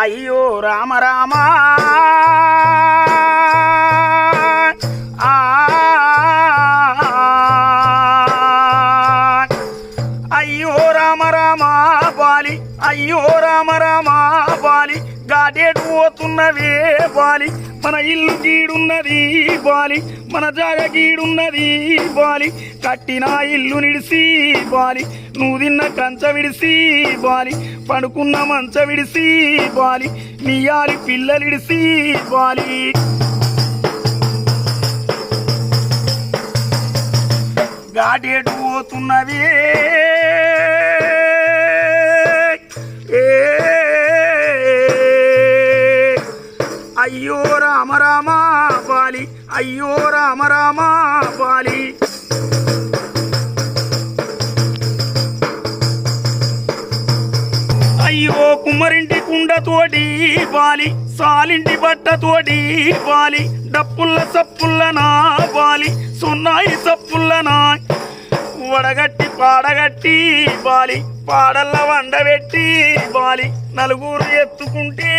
అయ్యో రామ రామ అయ్యో రామ రామ బాలి అయ్యో రామ రామ బాలి గాడేటు పోతున్నవే బాలి మన ఇల్లు గీడున్నది బాలి మన జాగ గీడున్నది బాలి కట్టిన ఇల్లు నిడిసి బాలి నువ్వు తిన్న కంచ విడిసి బాలి పడుకున్న మంచ విడిసి బాలి నీయాలి పిల్లలిడిసి బాలి గాడేటు పోతున్నవే అయ్యో రామ రామ బాలి అయ్యో రామ రామ బాలి అయ్యో కుమ్మరింటి కుండతోటి బాలి సాలింటి బట్టతోటి బాలి డప్పుల్ల సప్పుల్లనా బాలి సున్నాయి సప్పుల్లనా వడగట్టి పాడగట్టి బాలి పాడల్ల వండబెట్టి బాలి నలుగురు ఎత్తుకుంటే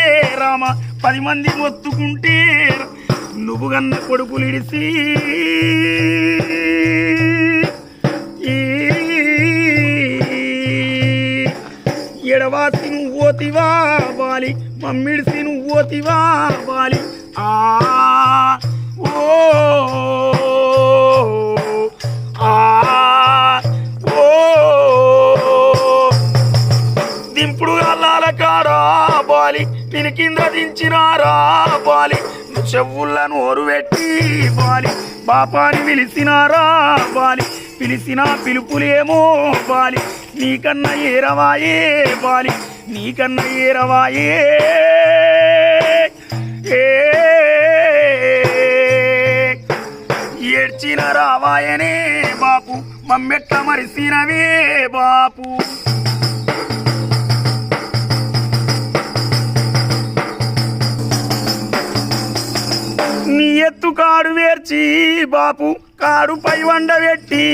రామ 10 మంది మొత్తుకుంటే నువ్వు గన్న కొడుకులిడిసి ఎడవాసి నువ్వు ఓతివా బాలి మమ్మిడిసి నువ్వు ఓతివా బాలి ఓ దింపుడు అల్లాల కారా బాలి నేను కింద దించినారా బాలి నువ్వు చెవుళ్ళ నోరు పెట్టి బాలి బాపాని పిలిచినారా బాలి పిలిచిన పిలుపులేమో బాలి నీకన్నా ఏరవాయే బాలి నీకన్నా ఏరవాయే ఏడ్చిన రావాయనే బాపు మమ్మెట్ల మరిసినవే బాపు నీ ఎత్తు కాడు వేర్చి బాపు కాడు పై వండబెట్టి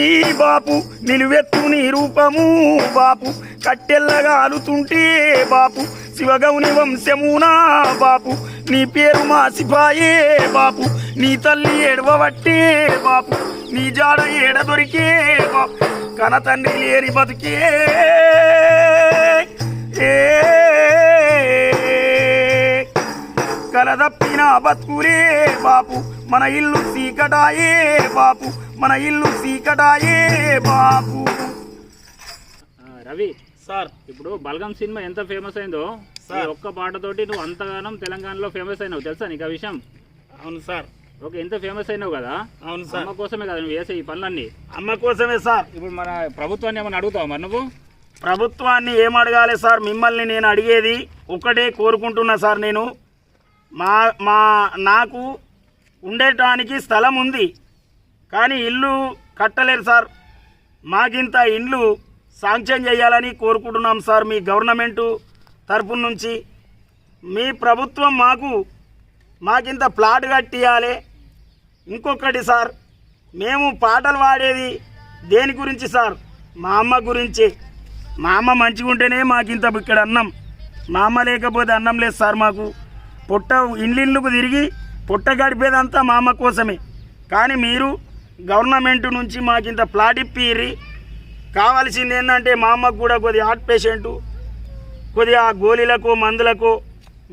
బాపు నిలువెత్తు నీ రూపము బాపు కట్టెల్లగాలుతుంటే బాపు శివగౌని వంశమునా బాపు నీ పేరు మాసిపాయే బాపు నీ తల్లి ఏడవబట్టే బాపు నీ జాడ ఏడ దొరికే బాపు కన తండ్రి లేని బతుకే కలదప్పిన బతుకురే బాపు మన ఇల్లు సీకటాయే బాపు మన ఇల్లు సీకటాయే బాపు. రవి సార్, ఇప్పుడు బల్గం సినిమా ఎంత ఫేమస్ అయిందో సార్, ఒక్క పాటతోటి నువ్వు అంతగానం తెలంగాణలో ఫేమస్ అయినావు, తెలుసా నీకు ఆ విషయం? అవును సార్. ఓకే, ఎంత ఫేమస్ అయినావు కదా. అవును సార్. అమ్మ కోసమే కదా నువ్వు వేసే ఈ పనులన్నీ? అమ్మ కోసమే సార్. ఇప్పుడు మన ప్రభుత్వాన్ని ఏమన్నా అడుగుతావు మరి నువ్వు? ప్రభుత్వాన్ని ఏం అడగాలి సార్? మిమ్మల్ని నేను అడిగేది ఒకటే కోరుకుంటున్నా సార్. నేను నాకు ఉండటానికి స్థలం ఉంది, కానీ ఇల్లు కట్టలేరు సార్. మాకింత ఇండ్లు శాంక్షన్ చేయాలని కోరుకుంటున్నాం సార్. మీ గవర్నమెంటు తరపు నుంచి మీ ప్రభుత్వం మాకింత ప్లాట్ కట్టియాలి. ఇంకొకటి సార్, మేము పాటలు పాడేది దేని గురించి సార్? మా అమ్మ గురించి. మా అమ్మ మంచిగా ఉంటేనే మాకింత ఇక్కడ అన్నం. మా అమ్మ లేకపోతే అన్నం లేదు సార్. మాకు పొట్ట ఇండ్లిళ్ళకు తిరిగి పొట్ట గడిపేదంతా మా అమ్మ కోసమే. కానీ మీరు గవర్నమెంట్ నుంచి మాకింత ప్లాట్ ఇప్పిర్రి. కావాల్సింది ఏంటంటే మా అమ్మకు కూడా కొద్దిగా హార్ట్ పేషెంటు, కొద్దిగా గోళీలకు మందులకు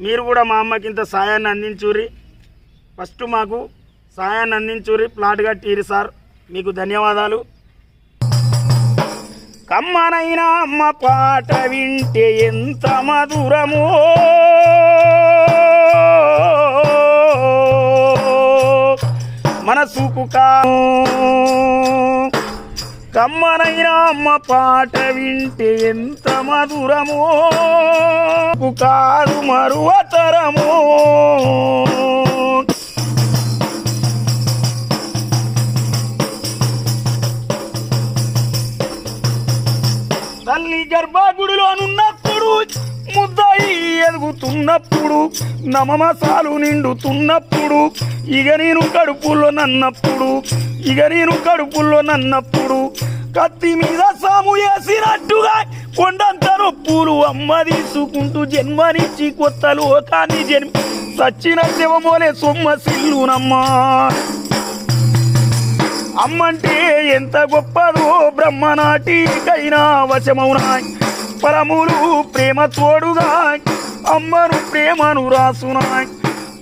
మీరు కూడా మా అమ్మకింత సాయాన్ని అందించుర్రి. ఫస్ట్ మాకు సాయాన్ని అందించుర్రి, ప్లాట్ కట్టిర్రి సార్. మీకు ధన్యవాదాలు. కమ్మనైనా అమ్మ పాట వింటే ఎంత మధురమో, మనసుకు కమ్మనైనా అమ్మ పాట వింటే ఎంత మధురమో, కాదు మరువతరమో. తల్లి గర్భగుడిలోనున్నప్పుడు, ముద్దాయి ఎదుగుతున్నప్పుడు, నమమసాలు నిండుతున్నప్పుడు, ఇక నేను కడుపులో నన్నప్పుడు కత్తి మీద సాము వేసినట్టుగా కొండంత నొప్పులు అమ్మ తీసుకుంటూ జన్మనిచ్చి కొత్త లోకాన్ని జన్మ సచ్చిన శివమోలే సొమ్మ సిల్లునమ్మా. అమ్మంటే ఎంత గొప్పదో బ్రహ్మనాటికైనా వశమౌనా పరములు ప్రేమ తోడుగా అమ్మను ప్రేమను రాసునా.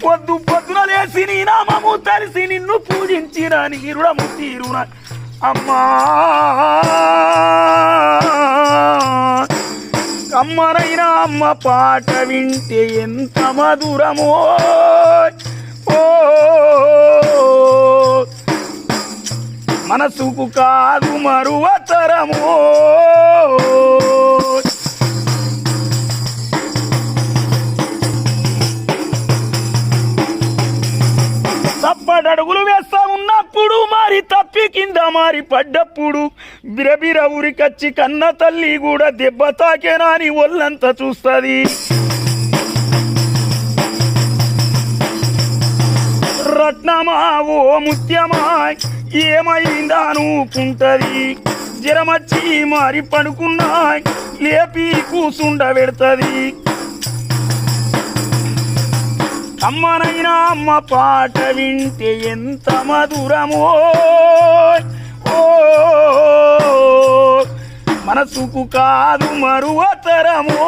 పొద్దు పొద్దున లేసి నీ నామము తలిసి నిన్ను పూజించిన నీరుడము తీరున అమ్మా. అమ్మనైనా అమ్మ పాట వింటే ఎంత మధురమో. ఓ మనసుకు కాదు మరువతరమో. తప్పడడుగులు వేస్తా ఉన్నప్పుడు మారి తప్పి కింద మారి పడ్డప్పుడు బిరబిర ఉరికచ్చి కన్న తల్లి కూడా దెబ్బ తాకేనా అని ఒళ్ళంతా చూస్తుంది. రత్నమా ఓ ముత్యమా ఏమైందా అనుకుంటది. జ్వరమచ్చి మారి పడుకున్నా లేపి కూసుండబెడతది. అమ్మనైనా అమ్మ పాట వింటే ఎంత మధురమో. ఓ మనసుకు కాదు మరువతరమో.